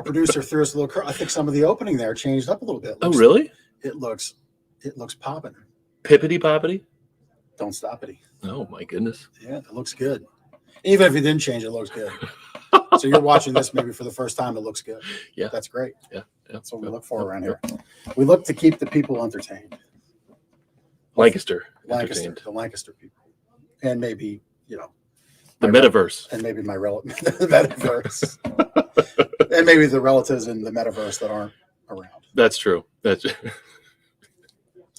producer threw us a little curve. I think some of the opening there changed up a little bit. Oh, really? It looks popping. Pippity poppity? Don't stop it. Oh, my goodness. Yeah, it looks good. Even if it didn't change, it looks good. So you're watching this maybe for the first time. It looks good. Yeah. That's great. Yeah. That's what we look for around here. We look to keep the people entertained. Lancaster. The Lancaster people. And maybe, the metaverse. And maybe the metaverse. And maybe the relatives in the metaverse that aren't around. That's true. That's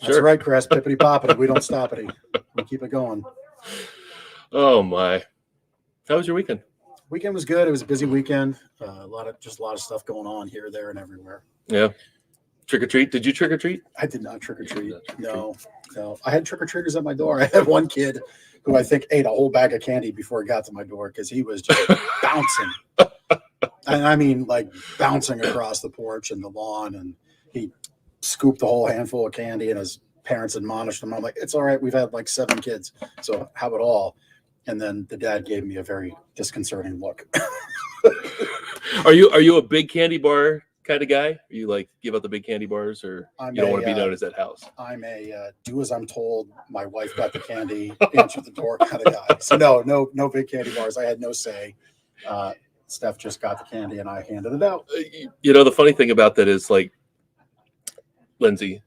That's right, Chris. Pippity poppity. We don't stop it. We keep it going. Oh my! How was your weekend? Weekend was good. It was a busy weekend. A lot of stuff going on here, there, and everywhere. Yeah. Trick or treat? Did you trick or treat? I did not trick or treat. No. I had trick or treaters at my door. I had one kid who I think ate a whole bag of candy before he got to my door because he was just bouncing. And I mean, like bouncing across the porch and the lawn, and he scooped a whole handful of candy, and his parents admonished him. I'm like, it's all right. We've had like 7 kids, so have it all. And then the dad gave me a very disconcerting look. Are you a big candy bar kind of guy? You like give out the big candy bars, or you don't want to be known as that house? I'm a do as I'm told. My wife got the candy, answer the door kind of guy. So no big candy bars. I had no say. Steph just got the candy and I handed it out. The funny thing about that is like Lindsay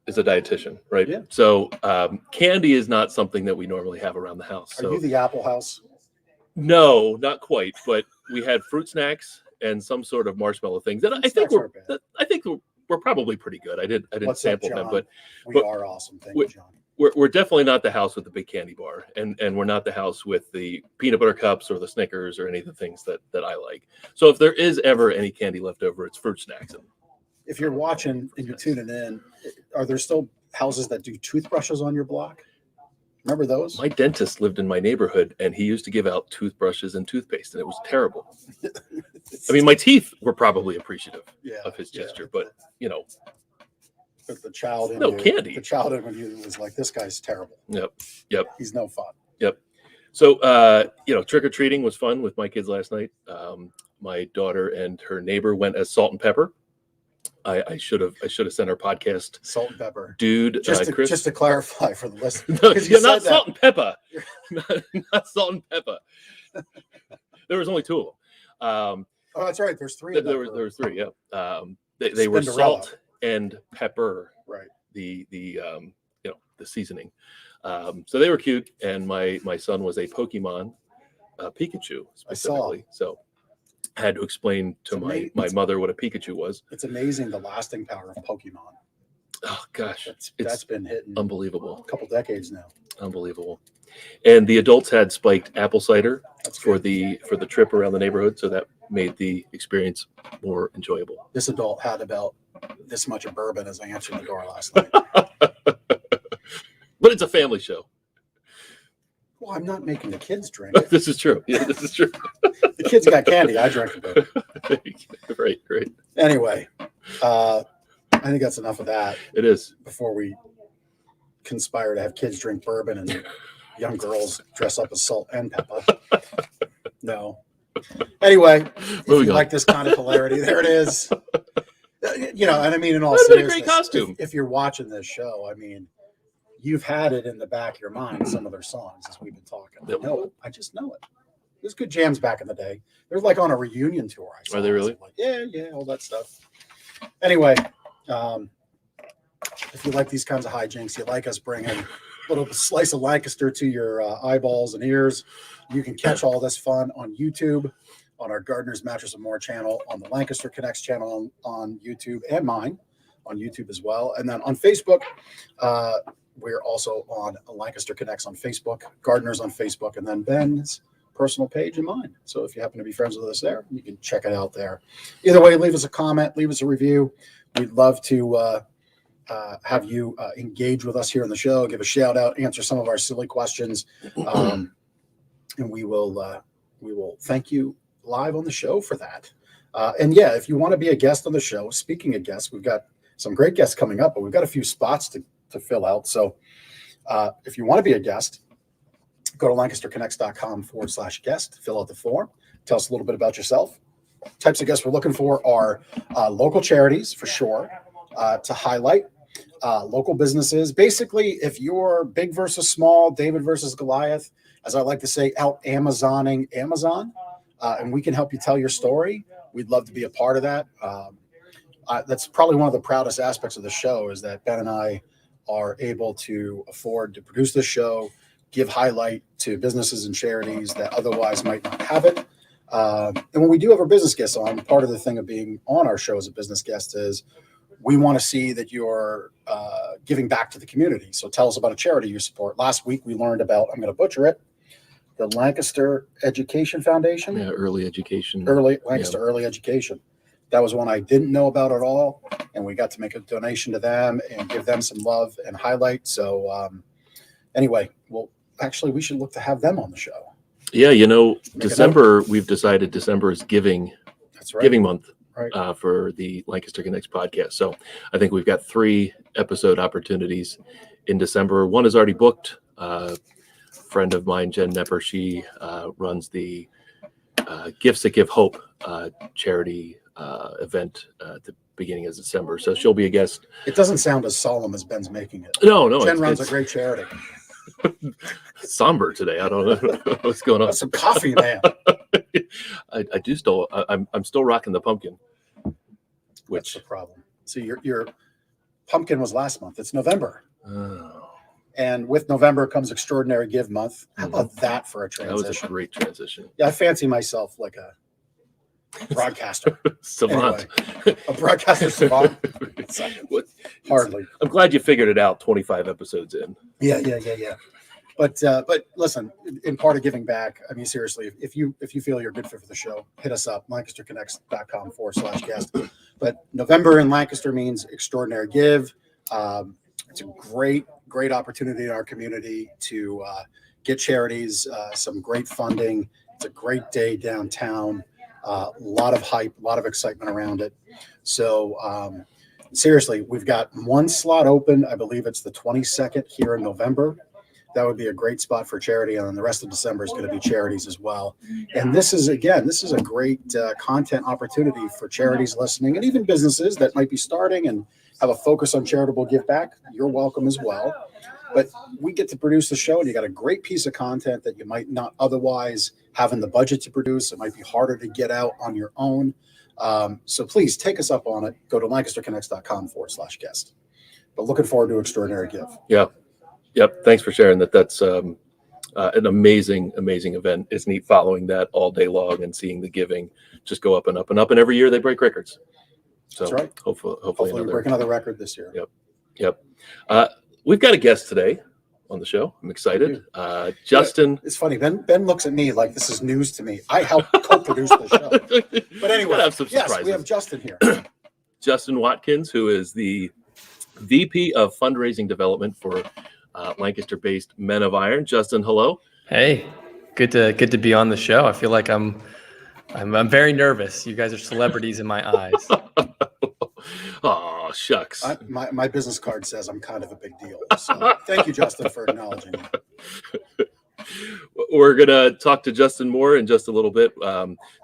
is a dietitian, right? Yeah. So candy is not something that we normally have around the house. So Are you the Apple House? No, not quite. But we had fruit snacks and some sort of marshmallow things. And I think we're probably pretty good. I didn't sample them, but we are awesome. Thank you, John. We're definitely not the house with the big candy bar, and we're not the house with the peanut butter cups or the Snickers or any of the things that I like. So if there is ever any candy left over, it's fruit snacks. If you're watching and you're tuning in, are there still houses that do toothbrushes on your block? Remember those? My dentist lived in my neighborhood, and he used to give out toothbrushes and toothpaste, and it was terrible. I mean, my teeth were probably appreciative of his gesture, but But the child in candy. The child in you was like, this guy's terrible. Yep. He's no fun. Yep. So, trick or treating was fun with my kids last night. My daughter and her neighbor went as Salt and Pepper. I should have sent our podcast Salt and Pepper, dude. Chris. Just to clarify for the listeners, No, you're not Salt and Pepper. not Salt and Pepper. There was only 2 of them. Oh, that's right. There's 3. There was 3. Yeah. They were salt and pepper. Right. The seasoning. So they were cute, and my son was a Pokemon Pikachu specifically. So I had to explain to my mother what a Pikachu was. It's amazing the lasting power of Pokemon. Oh gosh, that's been hitting unbelievable. A couple decades now. Unbelievable. And the adults had spiked apple cider for the trip around the neighborhood, so that made the experience more enjoyable. This adult had about this much of bourbon as I answered the door last night. But it's a family show. Well, I'm not making the kids drink. This is true. Yeah, this is true. The kids got candy. I drank the bourbon. Right, great. Anyway, I think that's enough of that. It is. Before we conspire to have kids drink bourbon and young girls dress up as Salt and Pepper. No. Anyway, if you like this kind of hilarity, there it is. And I mean, in all seriousness, a great costume. If you're watching this show, I mean, you've had it in the back of your mind, some of their songs as we've been talking. I just know it. There's good jams back in the day. They're like on a reunion tour. Are they really? Like, yeah, all that stuff. Anyway, if you like these kinds of hijinks, you like us bringing a little slice of Lancaster to your eyeballs and ears, you can catch all this fun on YouTube, on our Gardener's Mattress and More channel, on the Lancaster Connects channel on YouTube, and mine on YouTube as well. And then on Facebook, we're also on Lancaster Connects on Facebook, Gardeners on Facebook, and then Ben's personal page and mine. So if you happen to be friends with us there, you can check it out there. Either way, leave us a comment, leave us a review. We'd love to have you engage with us here on the show, give a shout out, answer some of our silly questions, and we will thank you live on the show for that. And yeah, if you want to be a guest on the show, speaking of guests, we've got some great guests coming up, but we've got a few spots to fill out. So if you want to be a guest, go to lancasterconnects.com/guest, fill out the form, tell us a little bit about yourself, types of guests we're looking for are local charities for sure, to highlight local businesses. Basically, if you're big versus small, David versus Goliath, as I like to say, out Amazoning Amazon, and we can help you tell your story, we'd love to be a part of that. That's probably one of the proudest aspects of the show, is that Ben and I are able to afford to produce this show, give highlight to businesses and charities that otherwise might not have it. And when we do have our business guests on, part of the thing of being on our show as a business guest is we want to see that you're giving back to the community. So tell us about a charity you support. Last week we learned about, I'm going to butcher it, the Lancaster Education Foundation. Yeah, Early Education. Lancaster Early Education. That was one I didn't know about at all, and we got to make a donation to them and give them some love and highlight. So anyway, well, actually, we should look to have them on the show. Yeah, December, we've decided December is giving month, right, for the Lancaster Connects podcast. So I think we've got 3 episode opportunities in December. One is already booked. Friend of mine, Jen Nepper, she runs the Gifts That Give Hope charity event at the beginning of December. So she'll be a guest. It doesn't sound as solemn as Ben's making it. No. Jen runs a great charity. Somber today. I don't know what's going on. That's some coffee, man. I do still. I'm still rocking the pumpkin. Which the problem? So your pumpkin was last month. It's November. Oh. And with November comes Extraordinary Give Month. How about that for a transition? That was a great transition. Yeah, I fancy myself like a broadcaster. Savant. Anyway, a broadcaster savant? Hardly. I'm glad you figured it out 25 episodes in. Yeah. But listen, in part of giving back, I mean, seriously, if you feel you're a good fit for the show, hit us up, LancasterConnects.com/guest. But November in Lancaster means Extraordinary Give. It's a great opportunity in our community to get charities, some great funding. It's a great day downtown. A lot of hype, a lot of excitement around it. So seriously, we've got one slot open. I believe it's the 22nd here in November. That would be a great spot for charity. And then the rest of December is going to be charities as well. And this is a great content opportunity for charities listening, and even businesses that might be starting and have a focus on charitable give back. You're welcome as well. But we get to produce the show, and you got a great piece of content that you might not otherwise have in the budget to produce. It might be harder to get out on your own. So please take us up on it. Go to LancasterConnects.com/guest. But looking forward to Extraordinary Give. Yep. Thanks for sharing that. That's an amazing event. It's neat following that all day long and seeing the giving just go up and up and up. And every year they break records. So that's right. Hopefully we break another record this year. Yep. We've got a guest today on the show. I'm excited. Justin. It's funny. Ben looks at me like this is news to me. I helped co-produce the show. But anyway, have some surprises. Yes, we have Justin here. Justin Watkins, who is the VP of Fundraising Development for Lancaster-based Men of Iron. Justin, hello. Hey, good to be on the show. I feel like I'm very nervous. You guys are celebrities in my eyes. Oh, shucks. My business card says I'm kind of a big deal. So thank you, Justin, for acknowledging me. We're going to talk to Justin more in just a little bit.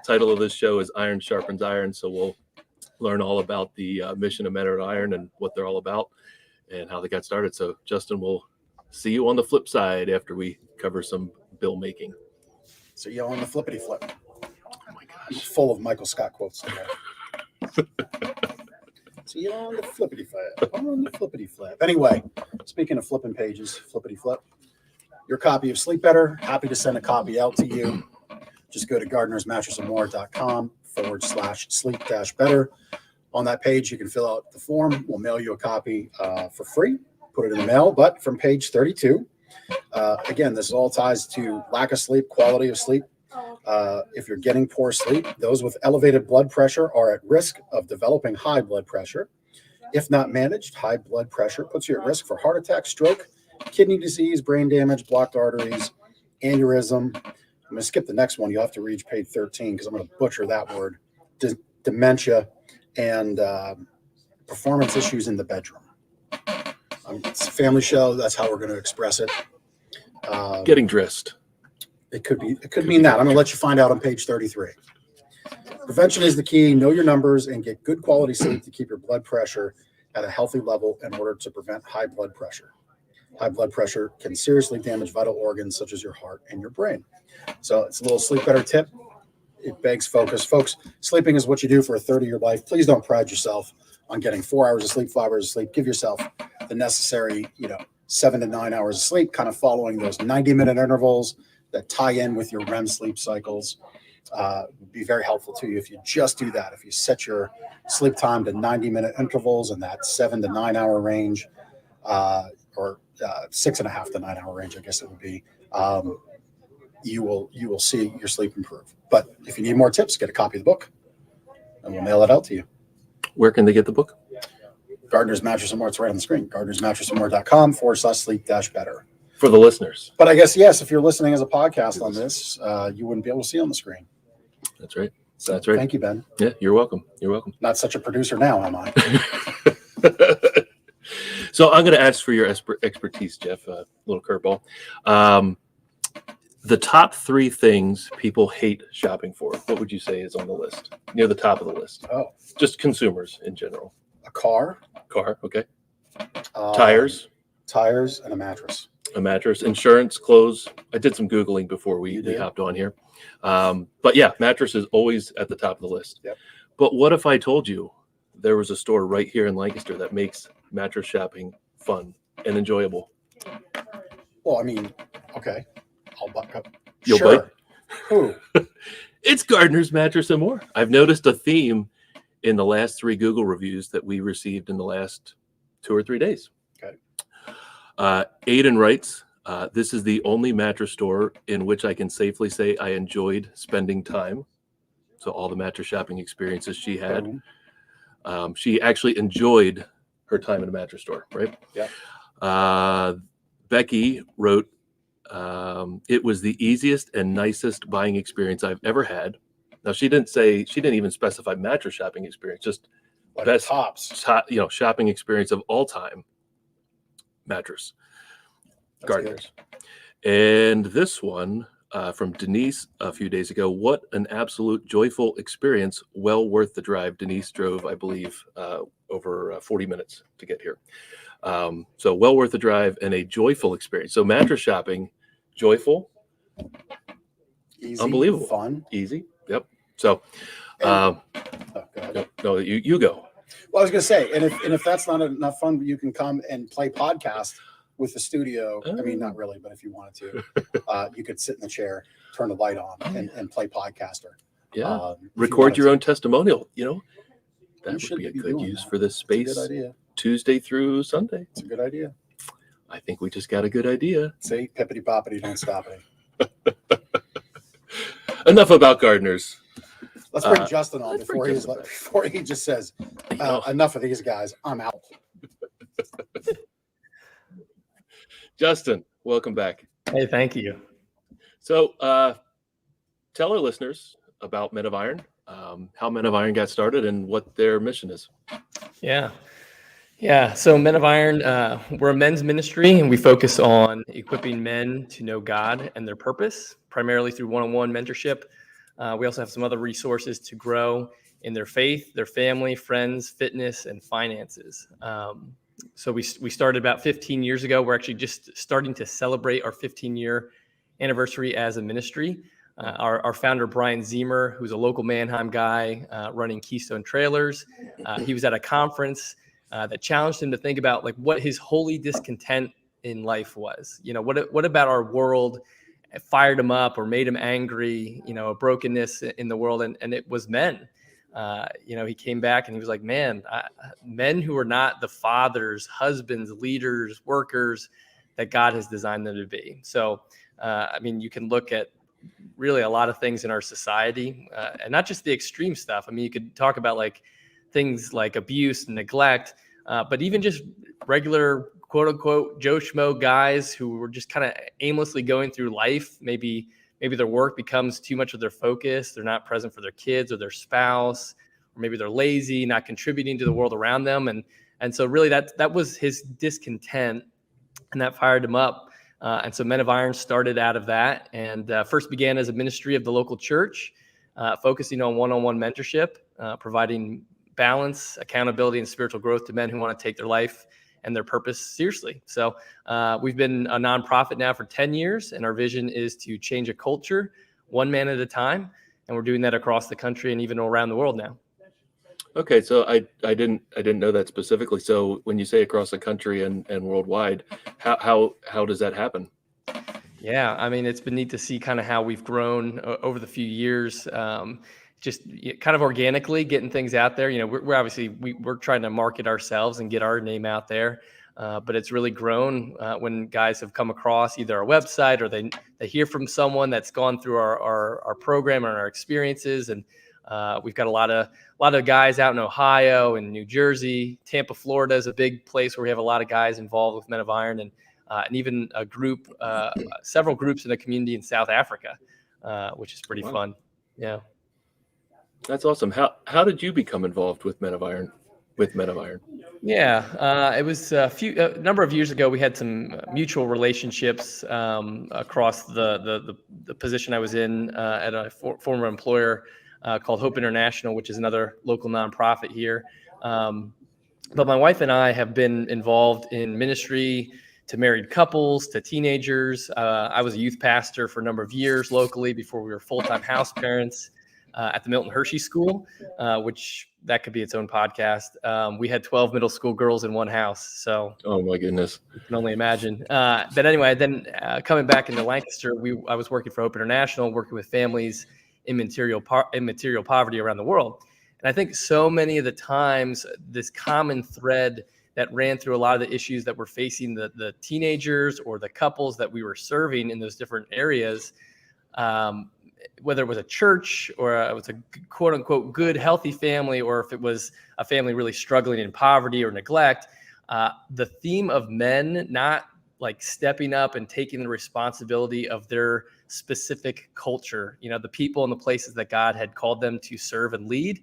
Title of this show is Iron Sharpens Iron. So we'll learn all about the mission of Men of Iron and what they're all about and how they got started. So Justin, we'll see you on the flip side after we cover some bill making. So you on the flippity flip. Oh my gosh. Full of Michael Scott quotes today. So you on the flippity flip. On the flippity flip. Anyway, speaking of flipping pages, flippity flip. Your copy of Sleep Better. Happy to send a copy out to you. Just go to gardenersmattressandmore.com/sleep-better. On that page, you can fill out the form. We'll mail you a copy for free. Put it in the mail. But from page 32, again, this all ties to lack of sleep, quality of sleep. If you're getting poor sleep, those with elevated blood pressure are at risk of developing high blood pressure. If not managed, high blood pressure puts you at risk for heart attack, stroke, kidney disease, brain damage, blocked arteries, aneurysm. I'm going to skip the next one. You'll have to read page 13 because I'm going to butcher that word. Dementia and performance issues in the bedroom. It's a family show. That's how we're going to express it. Getting dressed. It could mean that. I'm going to let you find out on page 33. Prevention is the key. Know your numbers and get good quality sleep to keep your blood pressure at a healthy level in order to prevent high blood pressure. High blood pressure can seriously damage vital organs such as your heart and your brain. So it's a little sleep better tip. It begs focus. Folks, sleeping is what you do for a third of your life. Please don't pride yourself on getting 4 hours of sleep, 5 hours of sleep. Give yourself the necessary, 7 to 9 hours of sleep, kind of following those 90-minute intervals that tie in with your REM sleep cycles. Would be very helpful to you if you just do that. If you set your sleep time to 90-minute intervals in that 7 to 9 hour range, or 6.5 to 9 hour range, I guess it would be, you will see your sleep improve. But if you need more tips, get a copy of the book and we'll mail it out to you. Where can they get the book? Gardner's Mattress and More. It's right on the screen. Gardner'sMattressandMore.com/sleep-better. For the listeners. But I guess, yes, if you're listening as a podcast on this, you wouldn't be able to see on the screen. That's right. So That's right. Thank you, Ben. Yeah, you're welcome. You're welcome. Not such a producer now, am I? So I'm going to ask for your expertise, Jeff. A little curveball. The top 3 things people hate shopping for. What would you say is on the list? Near the top of the list. Oh, Just consumers in general. a car, Okay. Tires, and a mattress. a mattress, insurance, clothes. I did some Googling before we hopped on here. But yeah, mattress is always at the top of the list. Yep. But what if I told you there was a store right here in Lancaster that makes mattress shopping fun and enjoyable? Well, I mean, okay. I'll buck up. You'll Sure. bite? Who? It's Gardner's Mattress and More. I've noticed a theme in the last 3 Google reviews that we received in the last 2 or 3 days. Okay. Aiden writes, this is the only mattress store in which I can safely say I enjoyed spending time. So all the mattress shopping experiences she had. Boom. She actually enjoyed her time in a mattress store, right? Yeah. Becky wrote, it was the easiest and nicest buying experience I've ever had. Now she didn't even specify mattress shopping experience, just Like best tops. shopping experience of all time. Mattress. That's Gardner's. And this one from Denise a few days ago. What an absolute joyful experience. Well worth the drive. Denise drove, I believe, over 40 minutes to get here. So well worth the drive and a joyful experience. So mattress shopping, joyful, Easy, unbelievable, fun, easy. Yep. So, go ahead. no, you go. Well, I was going to say, and if that's not enough fun, you can come and play podcast with the studio. I mean, not really, but if you wanted to, you could sit in the chair, turn the light on, and play podcaster. Yeah. Record your own testimonial. That You would be a should be good doing use that. for this It's a space. good idea. Tuesday through Sunday. It's a good idea. I think we just got a good idea. See, pippity poppity, don't stop it. Enough about gardeners. Let's bring Justin on let's bring before Justin he just says, know. enough of these guys. I'm out. Justin, welcome back. Hey, thank you. So tell our listeners about Men of Iron, how Men of Iron got started and what their mission is. Yeah. So Men of Iron, we're a men's ministry, and we focus on equipping men to know God and their purpose, primarily through one-on-one mentorship. We also have some other resources to grow in their faith, their family, friends, fitness, and finances. So we started about 15 years ago. We're actually just starting to celebrate our 15-year anniversary as a ministry. Our founder, Brian Zemer, who's a local Mannheim guy running Keystone Trailers, he was at a conference that challenged him to think about like what his holy discontent in life was. What about our world fired him up or made him angry, a brokenness in the world. And it was men. He came back and he was like, man, men who are not the fathers, husbands, leaders, workers that God has designed them to be. So, you can look at really a lot of things in our society, and not just the extreme stuff. You could talk about like things like abuse and neglect, but even just regular quote unquote Joe Schmo guys who were just kind of aimlessly going through life. Maybe their work becomes too much of their focus. They're not present for their kids or their spouse, or maybe they're lazy, not contributing to the world around them. And so really that was his discontent, and that fired him up. And so Men of Iron started out of that, and first began as a ministry of the local church. focusing on one-on-one mentorship, providing balance, accountability, and spiritual growth to men who want to take their life and their purpose seriously. So we've been a nonprofit now for 10 years, and our vision is to change a culture one man at a time. And we're doing that across the country and even around the world now. Okay, so I didn't know that specifically. So when you say across the country and worldwide, how does that happen? Yeah, I mean, it's been neat to see kind of how we've grown over the few years, just kind of organically getting things out there. You know, we're obviously we're trying to market ourselves and get our name out there, but it's really grown when guys have come across either our website or they hear from someone that's gone through our program and our experiences. And we've got a lot of guys out in Ohio and New Jersey. Tampa, Florida is a big place where we have a lot of guys involved with Men of Iron, and even a group, several groups in a community in South Africa, which is pretty fun. Yeah. That's awesome. How did you become involved with Men of Iron? Yeah, it was a number of years ago. We had some mutual relationships across the position I was in at a former employer called Hope International, which is another local nonprofit here. But my wife and I have been involved in ministry to married couples, to teenagers. I was a youth pastor for a number of years locally before we were full-time house parents at the Milton Hershey School, which that could be its own podcast. We had 12 middle school girls in one house. So, oh my goodness, you can only imagine. But anyway, then coming back into Lancaster, I was working for Hope International, working with families in material poverty around the world. And I think so many of the times, this common thread that ran through a lot of the issues that were facing the teenagers or the couples that we were serving in those different areas, whether it was a church or it was a quote unquote good, healthy family, or if it was a family really struggling in poverty or neglect, the theme of men not like stepping up and taking the responsibility of their specific culture, you know, the people and the places that God had called them to serve and lead.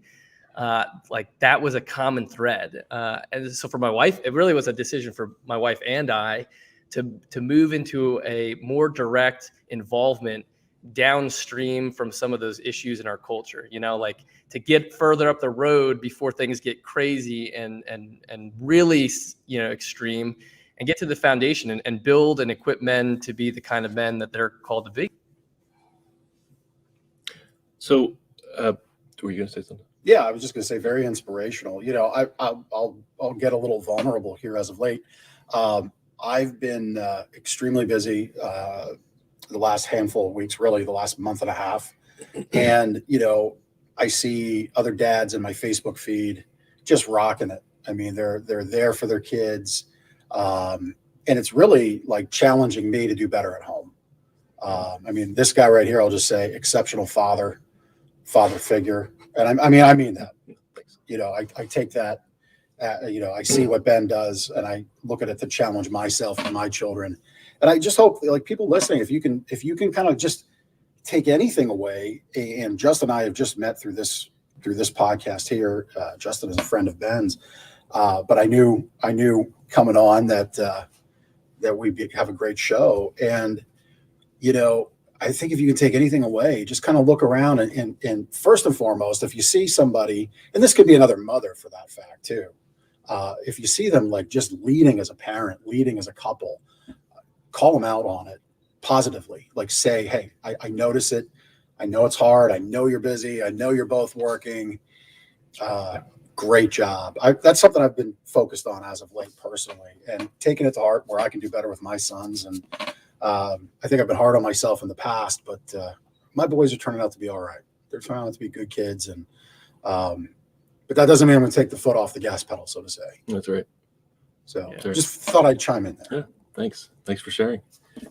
Like that was a common thread. And so for my wife, it really was a decision for my wife and I to move into a more direct involvement downstream from some of those issues in our culture, you know, like to get further up the road before things get crazy and really, you know, extreme, and get to the foundation and build and equip men to be the kind of men that they're called to be. So, were you going to say something? Yeah, I was just going to say very inspirational. You know, I'll get a little vulnerable here as of late. I've been extremely busy the last handful of weeks, really the last month and a half. And, you know, I see other dads in my Facebook feed just rocking it. I mean, they're there for their kids. And it's really like challenging me to do better at home. I mean, this guy right here, I'll just say exceptional father figure. And I mean that, you know, I take that, you know, I see what Ben does and I look at it to challenge myself and my children. And I just hope like people listening, if you can kind of just take anything away, and Justin and I have just met through this podcast here. Justin is a friend of Ben's, but I knew coming on that we have a great show. And, you know, I think if you can take anything away, just kind of look around and first and foremost, if you see somebody, and this could be another mother for that fact too, if you see them like just leading as a parent, leading as a couple, call them out on it positively. Like say, hey, I notice it. I know it's hard. I know you're busy. I know you're both working. Great job. That's something I've been focused on as of late personally, and taking it to heart where I can do better with my sons. And I think I've been hard on myself in the past, but my boys are turning out to be all right. They're turning out to be good kids. And but that doesn't mean I'm going to take the foot off the gas pedal, so to say. That's right. So Yeah. just thought I'd chime in there. Yeah, thanks for sharing.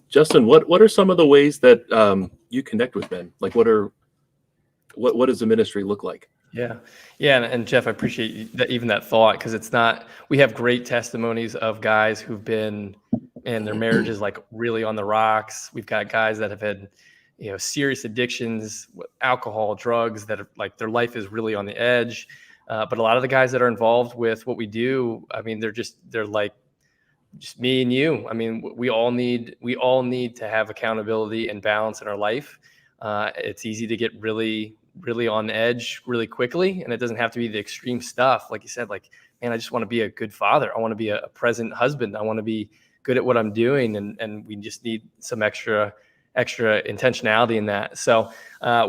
Justin, what are some of the ways that you connect with men? Like what does the ministry look like? Yeah. And Jeff, I appreciate that, even that thought, because it's not, we have great testimonies of guys who've been, and their marriage is like really on the rocks. We've got guys that have had, you know, serious addictions, alcohol, drugs, that are like their life is really on the edge. But a lot of the guys that are involved with what we do, I mean, they're like just me and you. I mean, we all need to have accountability and balance in our life. It's easy to get really really on edge really quickly. And it doesn't have to be the extreme stuff. Like you said, like, man, I just want to be a good father. I want to be a present husband. I want to be good at what I'm doing. And we just need some extra intentionality in that. So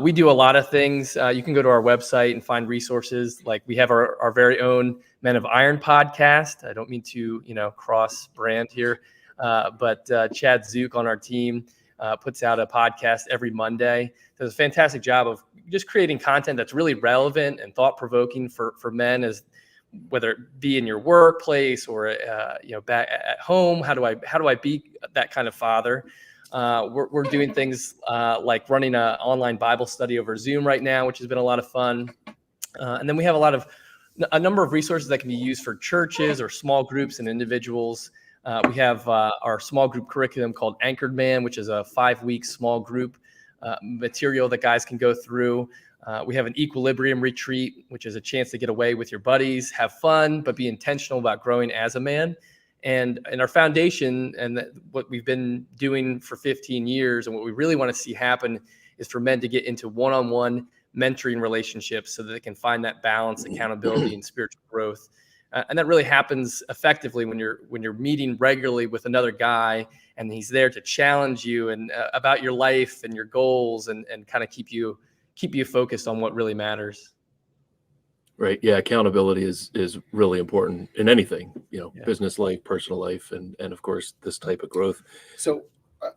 we do a lot of things. You can go to our website and find resources. Like we have our very own Men of Iron podcast. I don't mean to, cross brand here, but Chad Zook on our team puts out a podcast every Monday. Does a fantastic job of just creating content that's really relevant and thought-provoking for men, as whether it be in your workplace or back at home. How do I be that kind of father? We're doing things like running an online Bible study over Zoom right now, which has been a lot of fun. And then we have a number of resources that can be used for churches or small groups and individuals. We have our small group curriculum called Anchored Man, which is a 5-week small group material that guys can go through. We have an equilibrium retreat, which is a chance to get away with your buddies, have fun, but be intentional about growing as a man. And our foundation, and what we've been doing for 15 years, and what we really want to see happen is for men to get into one-on-one mentoring relationships so that they can find that balance, accountability, and spiritual growth. And that really happens effectively when you're meeting regularly with another guy, and he's there to challenge you and about your life and your goals, and kind of keep you focused on what really matters. Right. Yeah. Accountability is really important in anything, business life, personal life, and of course, this type of growth. So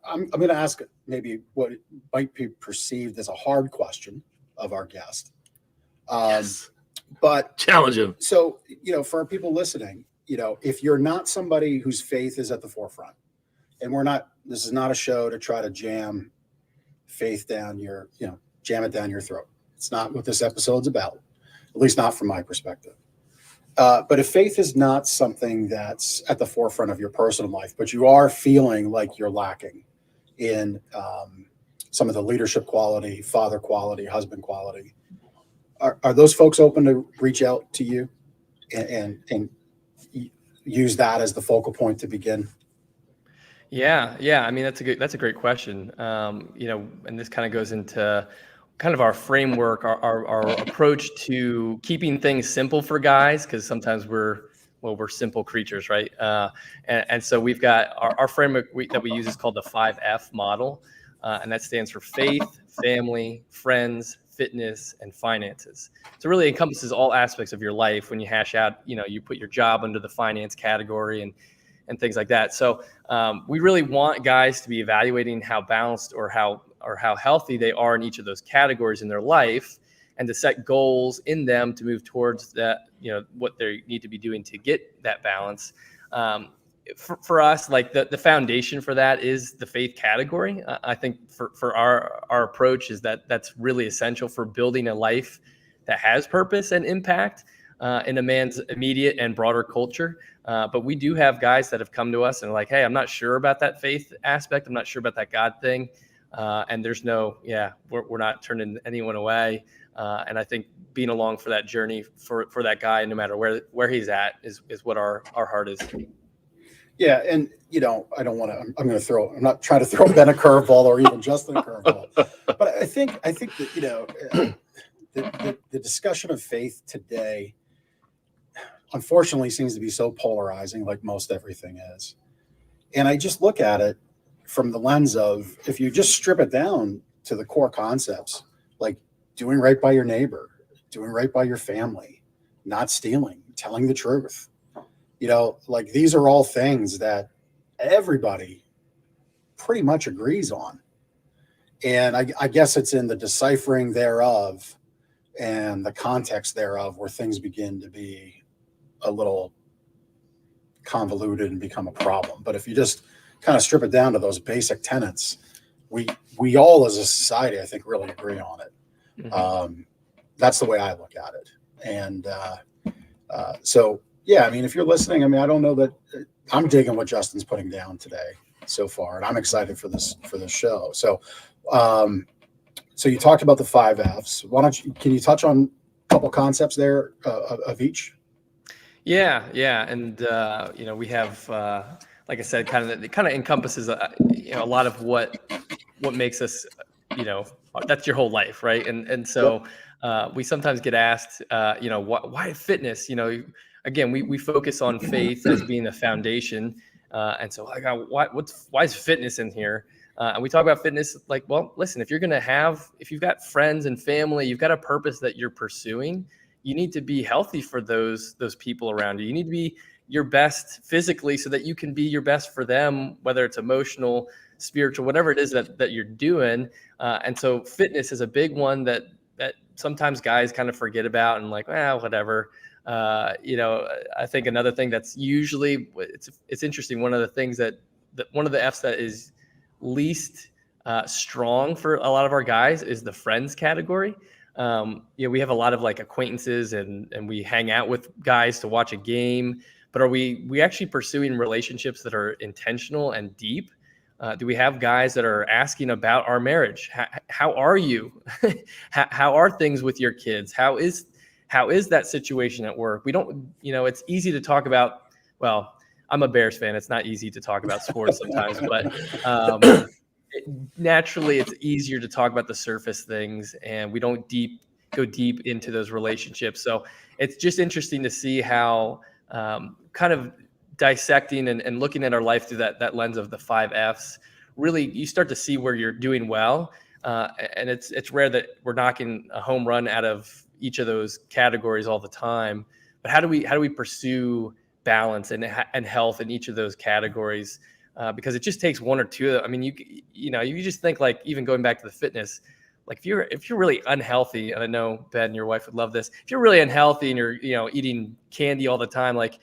I'm going to ask maybe what might be perceived as a hard question of our guest. Yes. But challenge him. So, for our people listening, if you're not somebody whose faith is at the forefront, and this is not a show to try to jam faith down jam it down your throat. It's not what this episode's about. At least not from my perspective. But if faith is not something that's at the forefront of your personal life, but you are feeling like you're lacking in some of the leadership quality, father quality, husband quality, are those folks open to reach out to you and use that as the focal point to begin? Yeah. I mean, that's a great question. And this kind of goes into kind of our framework, our approach to keeping things simple for guys, because sometimes we're simple creatures, right? And so we've got our framework that we use is called the 5F model, and that stands for faith, family, friends, fitness, and finances. So it really encompasses all aspects of your life. When you hash out, you put your job under the finance category and things like that. So we really want guys to be evaluating how balanced or how healthy they are in each of those categories in their life, and to set goals in them to move towards that, what they need to be doing to get that balance. For us, like the foundation for that is the faith category. I think for our approach is that's really essential for building a life that has purpose and impact in a man's immediate and broader culture. But we do have guys that have come to us and are like, hey, I'm not sure about that faith aspect. I'm not sure about that God thing. And there's we're not turning anyone away. And I think being along for that journey for that guy, no matter where he's at, is what our heart is. Yeah. And, I don't want to, I'm not trying to throw Ben a curveball or even Justin a curveball, but I think that, the discussion of faith today, unfortunately, seems to be so polarizing, like most everything is. And I just look at it from the lens of, if you just strip it down to the core concepts, like doing right by your neighbor, doing right by your family, not stealing, telling the truth, like these are all things that everybody pretty much agrees on. And I guess it's in the deciphering thereof and the context thereof where things begin to be a little convoluted and become a problem. But if you just kind of strip it down to those basic tenets, we all as a society, I think, really agree on it. Mm-hmm. That's the way I look at it. And so, yeah, I mean, if you're listening, I don't know that I'm digging what Justin's putting down today so far, and I'm excited for this show. So, so you talked about the 5 Fs. Can you touch on a couple concepts there of each? Yeah. And, we have, like I said, it kind of encompasses, a lot of what makes us that's your whole life, right? And so we sometimes get asked, why fitness? Again, we focus on faith as being the foundation, and so like, why is fitness in here? And we talk about fitness like, well, listen, if you've got friends and family, you've got a purpose that you're pursuing, you need to be healthy for those people around you. You need to be your best physically so that you can be your best for them, whether it's emotional, spiritual, whatever it is that you're doing. And so fitness is a big one that sometimes guys kind of forget about and like, well, whatever. I think another thing that's usually, it's interesting. One of the things that one of the F's that is least strong for a lot of our guys is the friends category. We have a lot of like acquaintances and we hang out with guys to watch a game, but are we actually pursuing relationships that are intentional and deep? Do we have guys that are asking about our marriage? How are you? How are things with your kids? How is that situation at work? We don't, it's easy to talk about, well, I'm a Bears fan. It's not easy to talk about sports sometimes, but naturally it's easier to talk about the surface things, and we don't go deep into those relationships. So it's just interesting to see how kind of dissecting and looking at our life through that lens of the 5 F's, really you start to see where you're doing well. And it's rare that we're knocking a home run out of each of those categories all the time. But how do we pursue balance and health in each of those categories? Because it just takes one or two. I mean, you just think like, even going back to the fitness, like if you're really unhealthy, and I know Ben, your wife would love this. If you're really unhealthy and you're eating candy all the time, like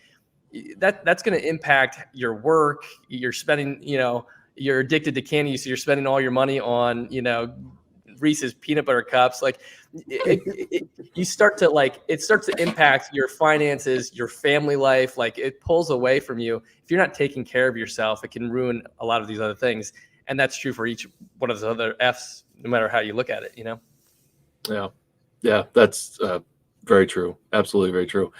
that's going to impact your work. You're spending, you're addicted to candy, so you're spending all your money on Reese's peanut butter cups. Like you start to it starts to impact your finances, your family life. Like it pulls away from you. If you're not taking care of yourself, it can ruin a lot of these other things. And that's true for each one of those other F's, no matter how you look at it, Yeah, that's very true. Absolutely very true.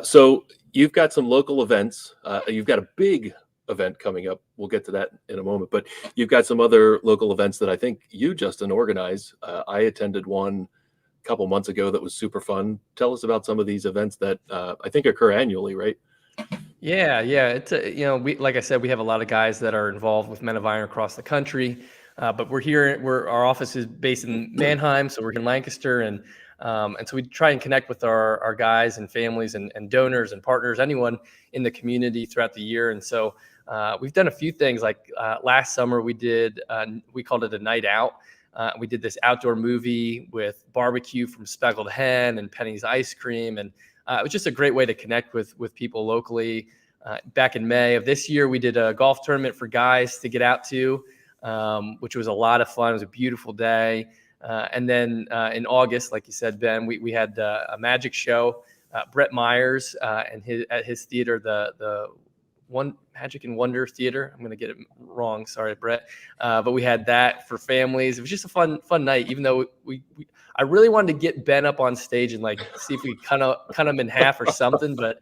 So you've got some local events. You've got a big event coming up. We'll get to that in a moment, but you've got some other local events that I think you, Justin, organize. I attended one a couple months ago that was super fun. Tell us about some of these events that I think occur annually, right? Yeah. It's we, like I said, we have a lot of guys that are involved with Men of Iron across the country, but our office is based in Mannheim, so we're in Lancaster, and so we try and connect with our guys and families and donors and partners, anyone in the community throughout the year. And so we've done a few things. Like last summer, we called it a night out. We did this outdoor movie with barbecue from Speckled Hen and Penny's Ice Cream, and it was just a great way to connect with people locally. Back in May of this year, we did a golf tournament for guys to get out to, which was a lot of fun. It was a beautiful day. And then in August, like you said, Ben, we had a magic show. Brett Myers and at his theater, the One Magic and Wonder Theater. I'm going to get it wrong. Sorry, Brett. But we had that for families. It was just a fun night, even though I really wanted to get Ben up on stage and see if we cut him in half or something. But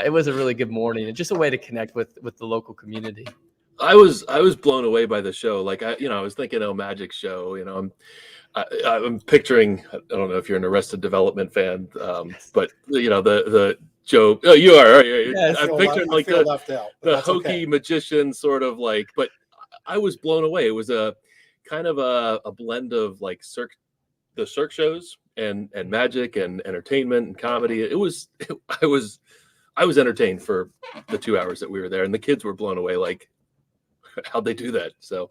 it was a really good morning and just a way to connect with the local community. I was blown away by the show. I was thinking, magic show, I'm picturing, I don't know if you're an Arrested Development fan, but the joke. Oh, you are. Yes, I'm picturing the hokey magician sort of but I was blown away. It was a kind of a blend of the cirque shows and magic and entertainment and comedy. I was entertained for the 2 hours that we were there, and the kids were blown away. How'd they do that? So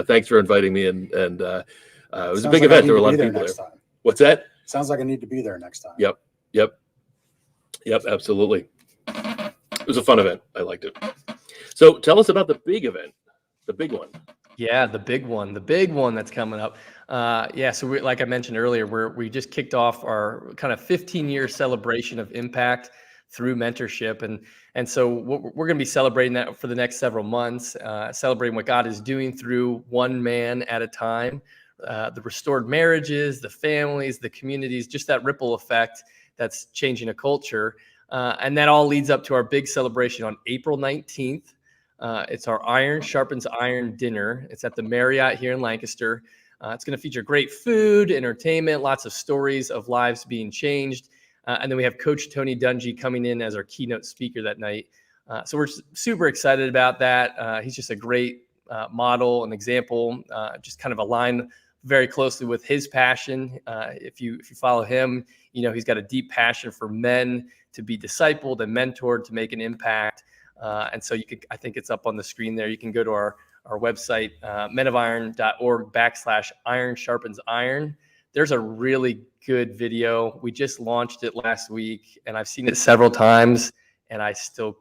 thanks for inviting me, and it was a big event. There were a lot of people there. What's that? Sounds like I need to be there next time. Yep, absolutely. It was a fun event. I liked it. So tell us about the big event, the big one. Yeah, the big one that's coming up. So like I mentioned earlier, we just kicked off our kind of 15-year celebration of impact through mentorship. And so we're going to be celebrating that for the next several months, celebrating what God is doing through one man at a time, the restored marriages, the families, the communities, just that ripple effect that's changing a culture. And that all leads up to our big celebration on April 19th. It's our Iron Sharpens Iron Dinner. It's at the Marriott here in Lancaster. It's going to feature great food, entertainment, lots of stories of lives being changed. And then we have Coach Tony Dungy coming in as our keynote speaker that night. So we're super excited about that. He's just a great model and example, just kind of aligned very closely with his passion. If you follow him, he's got a deep passion for men to be discipled and mentored to make an impact. And so I think it's up on the screen there. You can go to our website, menofiron.org/Iron Sharpens Iron. There's a really good video. We just launched it last week, and I've seen it several times, and I still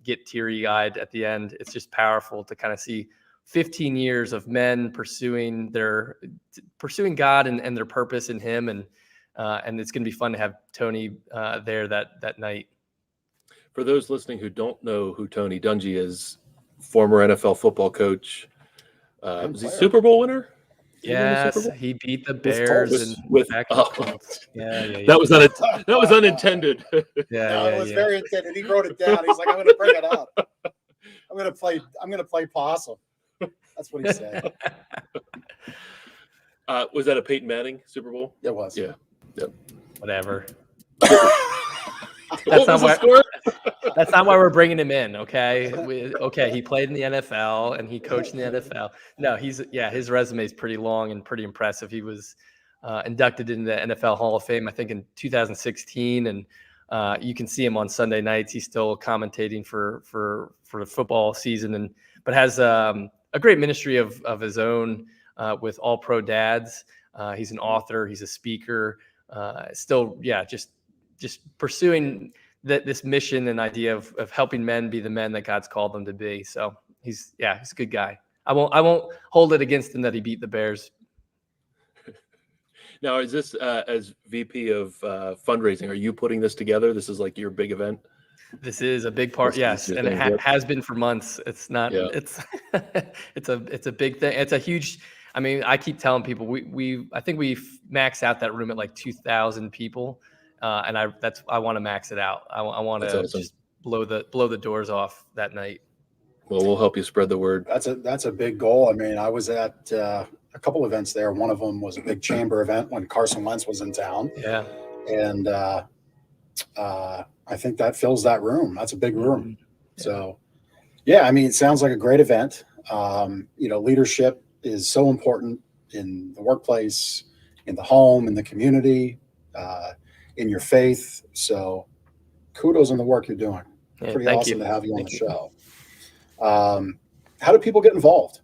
get teary-eyed at the end. It's just powerful to kind of see 15 years of men pursuing God and their purpose in Him, and it's going to be fun to have Tony there that night. For those listening who don't know who Tony Dungy is, former NFL football coach, was he Super Bowl winner? Yes, he beat the Bears with yeah. That was unintended. It was very intended. He wrote it down. He's like, I'm going to bring it up. I'm going to play possum. That's what he said. Was that a Peyton Manning Super Bowl? It was. Yeah. Yep. Whatever. That's not why we're bringing him in. Okay. He played in the NFL and he coached in the NFL. No, his resume is pretty long and pretty impressive. He was inducted in the NFL Hall of Fame, I think, in 2016, and you can see him on Sunday nights. He's still commentating for the football season, but has a great ministry of his own with All Pro Dads. He's an author. He's a speaker. Just pursuing this mission and idea of helping men be the men that God's called them to be. So he's a good guy. I won't hold it against him that he beat the Bears. Now, is this as VP of fundraising? Are you putting this together? This is like your big event. This is a big part, yes, and it has been for months. It's not. Yeah. It's a big thing. It's a huge. I mean, I keep telling people I think we've maxed out that room at like 2,000 people. And I want to max it out. I want to just blow the doors off that night. Well, we'll help you spread the word. That's a big goal. I mean, I was at a couple events there. One of them was a big chamber event when Carson Wentz was in town. Yeah. And I think that fills that room. That's a big room. Yeah. So, I mean, it sounds like a great event. Leadership is so important in the workplace, in the home, in the community, in your faith. So kudos on the work you're doing. Yeah, pretty awesome to have you on the show. How do people get involved?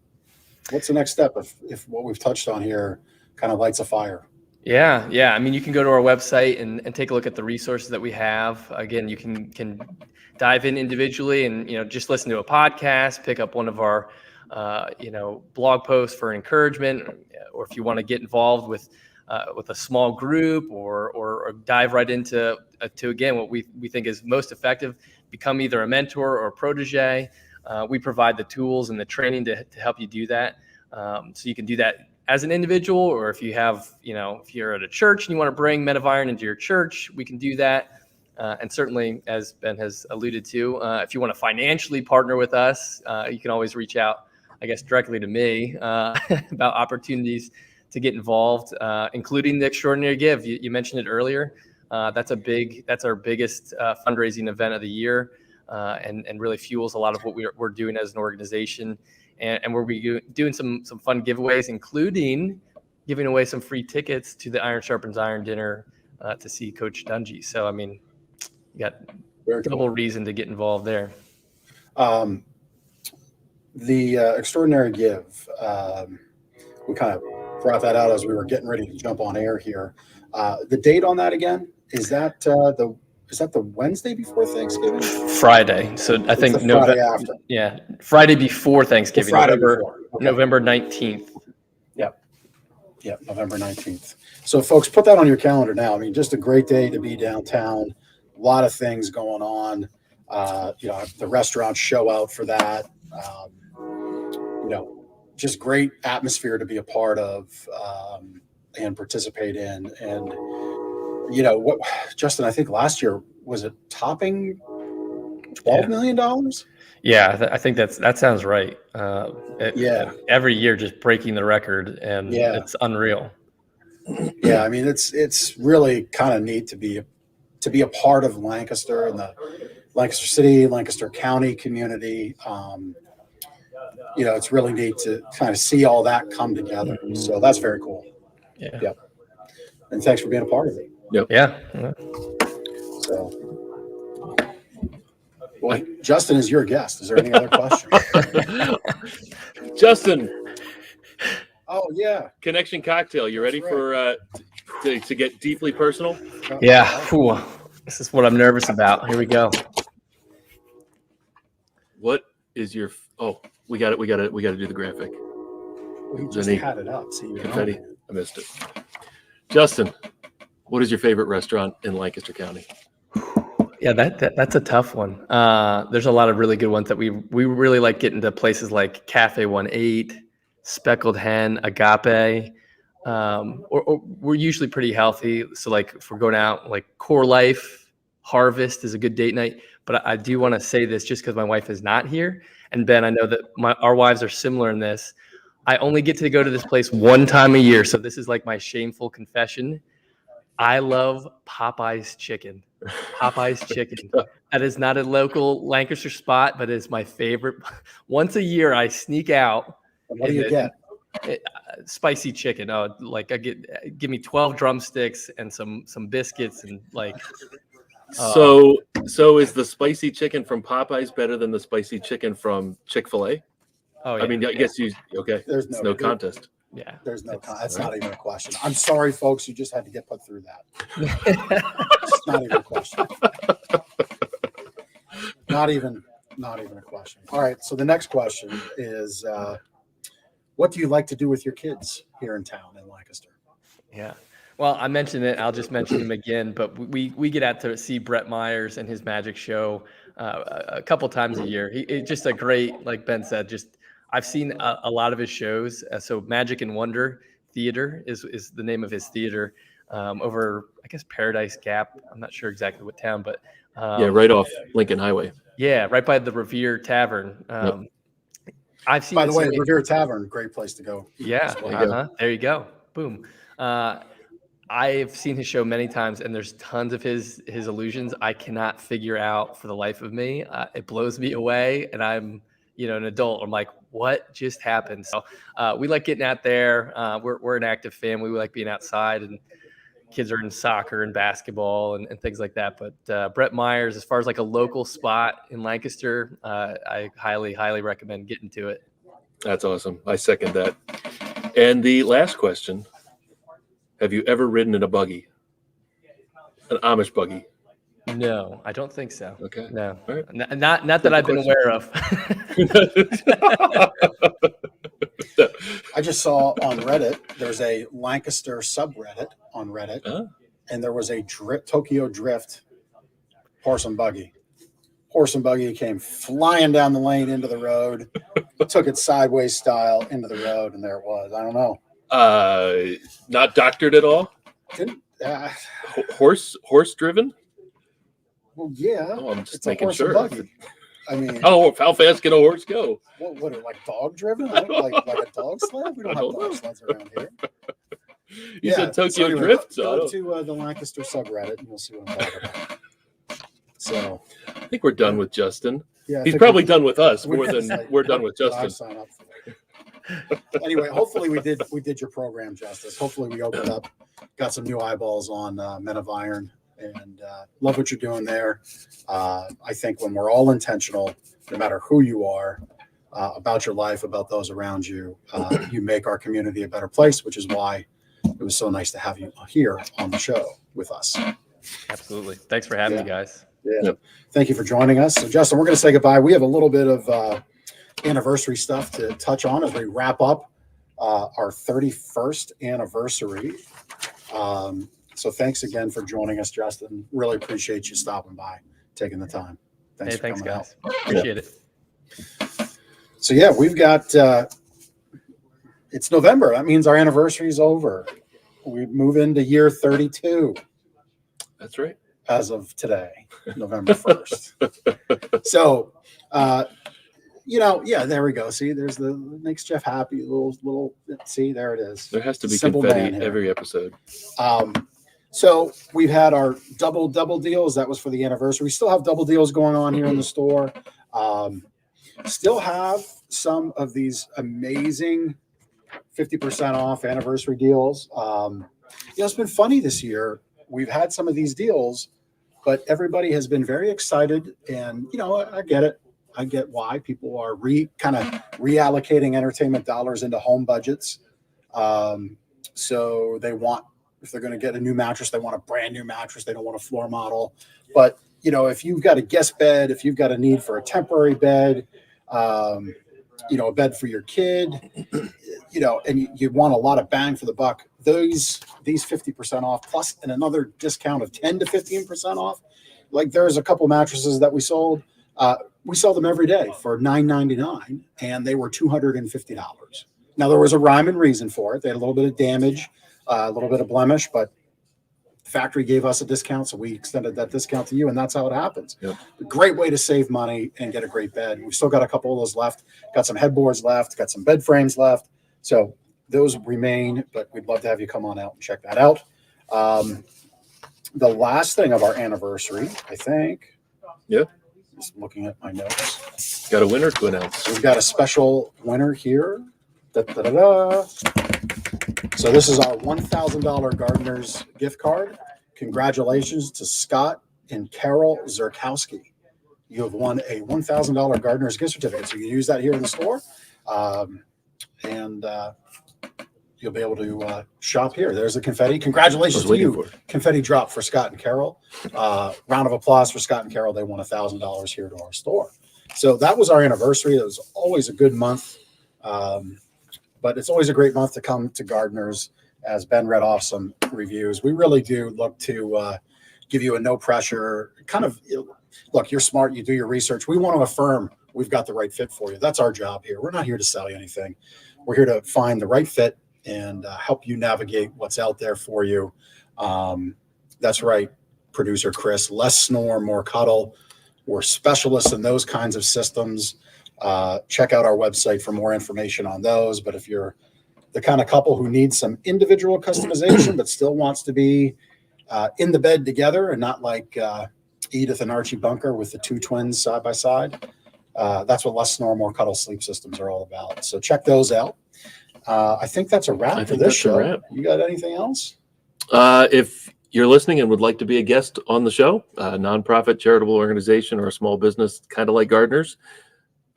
What's the next step if what we've touched on here kind of lights a fire? Yeah. I mean, you can go to our website and take a look at the resources that we have. Again, you can dive in individually and, just listen to a podcast, pick up one of our, blog posts for encouragement, or if you want to get involved with a small group or dive right into again, what we think is most effective, become either a mentor or a protege. We provide the tools and the training to help you do that. So you can do that as an individual, or if you have, if you're at a church and you want to bring Men of Iron into your church, we can do that. And certainly, as Ben has alluded to, if you want to financially partner with us, you can always reach out, I guess, directly to me about opportunities to get involved, including the Extraordinary Give. You mentioned it earlier. That's our biggest fundraising event of the year, and really fuels a lot of what we're doing as an organization. And we'll be doing some fun giveaways, including giving away some free tickets to the Iron Sharpens Iron Dinner to see Coach Dungy. So, I mean, you got double reason to get involved there. The Extraordinary Give, we kind of brought that out as we were getting ready to jump on air here. The date on that again, is that the Wednesday before Thanksgiving? Friday. So I think Friday after. Yeah, Friday before Thanksgiving. November 19th. Yep, November 19th. So folks, put that on your calendar now. I mean, just a great day to be downtown. A lot of things going on. The restaurants show out for that. Just great atmosphere to be a part of and participate in. And, Justin, I think last year, was it topping $12 million? Yeah, I think that sounds right. Every year just breaking the record, and it's unreal. Yeah, I mean it's really kind of neat to be a part of Lancaster and the Lancaster City, Lancaster County community. It's really neat to kind of see all that come together. So that's very cool. Yeah. Yep. And thanks for being a part of it. Yep. Yeah. So, well, Justin is your guest. Is there any other questions? Justin. Oh yeah. Connection cocktail. You ready for to get deeply personal? Yeah. Ooh, this is what I'm nervous about. Here we go. What is your? Oh, we got to do the graphic. We just had it up. See, confetti. I missed it. Justin, what is your favorite restaurant in Lancaster County? Yeah, that's a tough one. There's a lot of really good ones that we really like getting to places like Cafe 18, Speckled Hen, Agape. Or we're usually pretty healthy. So like if we're going out, like Core Life, Harvest is a good date night. But I do want to say this just because my wife is not here. And Ben, I know that our wives are similar in this. I only get to go to this place one time a year. So this is like my shameful confession. I love Popeye's chicken. Popeye's chicken. That is not a local Lancaster spot, but it's my favorite. Once a year, I sneak out. What do you get? Spicy chicken. Oh, like give me 12 drumsticks and some biscuits and like. So is the spicy chicken from Popeyes better than the spicy chicken from Chick-fil-A? Oh, yeah. I mean, I guess okay. There's no contest. Yeah. There's no. That's not even a question. I'm sorry, folks. You just had to get put through that. It's not even a question. Not even a question. All right. So the next question is, what do you like to do with your kids here in town in Lancaster? Yeah. Well, I mentioned it. I'll just mention him again. But we get out to see Brett Myers and his magic show a couple times a year. He's just a great, like Ben said, just I've seen a lot of his shows. So Magic and Wonder Theater is the name of his theater over, I guess, Paradise Gap. I'm not sure exactly what town, but right off Lincoln Highway. Yeah, right by the Revere Tavern. Yep. I've seen. By the way, Revere Tavern, great place to go. Yeah, there you go. Boom. I've seen his show many times, and there's tons of his illusions I cannot figure out for the life of me. It blows me away, and I'm an adult. I'm like, what just happened? So we like getting out there. We're an active family. We like being outside, and kids are in soccer and basketball and things like that. But Brett Myers, as far as like a local spot in Lancaster, I highly, highly recommend getting to it. That's awesome. I second that. And the last question, have you ever ridden in a buggy? An Amish buggy? No, I don't think so. Okay. No, right. Not that I've been aware of. I just saw on Reddit, there's a Lancaster subreddit on Reddit, and there was a Tokyo Drift horse and buggy. Horse and buggy came flying down the lane into the road, took it sideways style into the road, and there it was. I don't know. Not doctored at all? Horse driven? Well, yeah. Oh, I'm just it's making a horse sure. And buggy. I mean, how fast can a horse go? What like dog driven? Like a dog sled? We don't have dog sleds around here. You said Tokyo Drift. Go to the Lancaster subreddit and you'll see what I'm talking about. So I think we're done with Justin. Yeah, he's probably done with us more than we're done with Justin. Sign up for it. Anyway, hopefully we did your program justice. Hopefully we opened up, got some new eyeballs on Men of Iron, and love what you're doing there. I think when we're all intentional, no matter who you are, about your life, about those around you, you make our community a better place, which is why it was so nice to have you here on the show with us. Absolutely. Thanks for having me, guys. Yeah. Yep. Thank you for joining us. So, Justin, we're going to say goodbye. We have a little bit of anniversary stuff to touch on as we wrap up our 31st anniversary. So thanks again for joining us, Justin. Really appreciate you stopping by, taking the time. Thanks for coming guys. out. Appreciate it. So, yeah, we've got it's November. That means our anniversary is over. We move into year 32. That's right. as of today, November 1st. So, yeah, there we go. See, there's makes Jeff happy. Little. See, there it is. There has to be Simple confetti man here. every episode. So we've had our double deals. That was for the anniversary. We still have double deals going on here in the store. Still have some of these amazing 50% off anniversary deals. It's been funny this year. We've had some of these deals, but everybody has been very excited. And, I get it. I get why people are kind of reallocating entertainment dollars into home budgets. So they want, if they're going to get a new mattress, they want a brand new mattress. They don't want a floor model. But, if you've got a guest bed, if you've got a need for a temporary bed, a bed for your kid, and you want a lot of bang for the buck, these 50% off plus and another discount of 10 to 15% off. Like there's a couple mattresses that we sold. We sell them every day for $9.99, and they were $250. Now there was a rhyme and reason for it. They had a little bit of damage, a little bit of blemish, but the factory gave us a discount, so we extended that discount to you, and that's how it happens. Yep. A great way to save money and get a great bed. We've still got a couple of those left. Got some headboards left. Got some bed frames left. So those remain, but we'd love to have you come on out and check that out. The last thing of our anniversary, I think. Yeah. Just looking at my notes. Got a winner to announce. We've got a special winner here. Da-da-da-da. So this is our $1,000 Gardeners gift card. Congratulations to Scott and Carol Zerkowski. You have won a $1,000 Gardeners gift certificate. So you can use that here in the store. And you'll be able to shop here. There's the confetti. Congratulations to you. Confetti drop for Scott and Carol. Round of applause for Scott and Carol. They won $1,000 here to our store. So that was our anniversary. It was always a good month. But it's always a great month to come to Gardeners, as Ben read off some reviews. We really do look to give you a no pressure kind of look. You're smart. You do your research. We want to affirm we've got the right fit for you. That's our job here. We're not here to sell you anything. We're here to find the right fit and help you navigate what's out there for you. That's right, producer Chris. Less snore, more cuddle. We're specialists in those kinds of systems. Check out our website for more information on those. But if you're the kind of couple who needs some individual customization but still wants to be in the bed together and not like Edith and Archie Bunker with the two twins side by side, that's what Less Snore, More Cuddle sleep systems are all about. So check those out. I think that's a wrap for this show. You got anything else? If you're listening and would like to be a guest on the show, a nonprofit charitable organization or a small business kind of like Gardeners,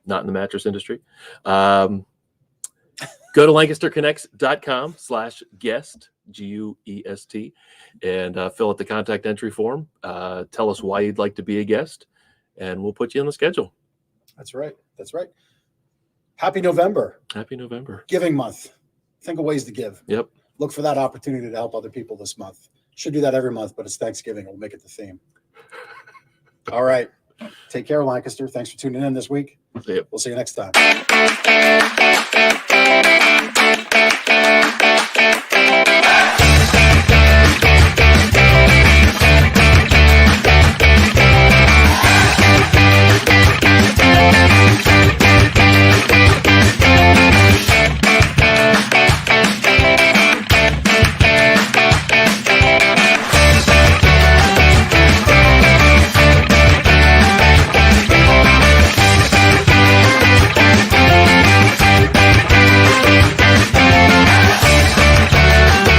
not in the mattress industry, go to LancasterConnects.com/guest, GUEST, and fill out the contact entry form. Tell us why you'd like to be a guest, and we'll put you on the schedule. That's right. That's right. Happy November. Happy November. Giving month. Think of ways to give. Yep. Look for that opportunity to help other people this month. Should do that every month, but it's Thanksgiving. We'll make it the theme. All right. Take care, Lancaster. Thanks for tuning in this week. Yep. We'll see you next time.